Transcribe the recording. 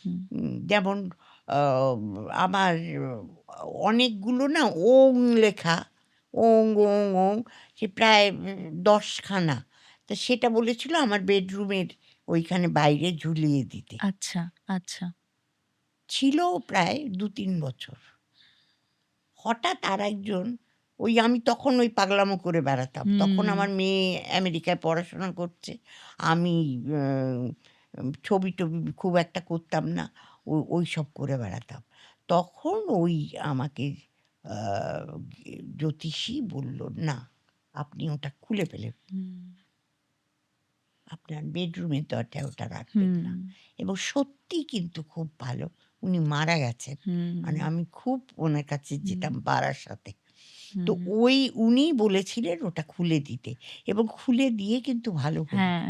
হুম। যেমন আ আমার অনেকগুলো না ওং লেখা, ওং, ওং, ওং সে প্রায় ১০ খানা। তো সেটা বলেছিল আমার বেডরুমের ওইখানে বাইরে ঝুলিয়ে দিতে। আচ্ছা, আচ্ছা। ছিল প্রায় ২-৩ বছর। হঠাৎ আরেকজন আমি তখন ওই পাগলামো করে বেড়াতাম। তখন হুম, আমার মেয়ে আমেরিকায় পড়াশোনা করছে। আমি আ ছবি-টবি খুব একটা করতাম না। ওইসব করে বেড়াতাম। তখন আমাকে আ জ্যোতিষী বলল, "না, আপনি ওটা খুলে ফেলেন। হুম, আপনার বেডরুমের দরজায় ওটা রাখবেন হুম, না।" এবং সত্যিই কিন্তু খুব ভালো। উনি মারা গেছেন। হুম, মানে আমি খুব ওনার কাছে হুম, যেতাম বারাসাতে। তো হুম। উনিই বলেছিলেন ওটা খুলে দিতে এবং খুলে দিয়ে কিন্তু ভালো হলো। হ্যাঁ।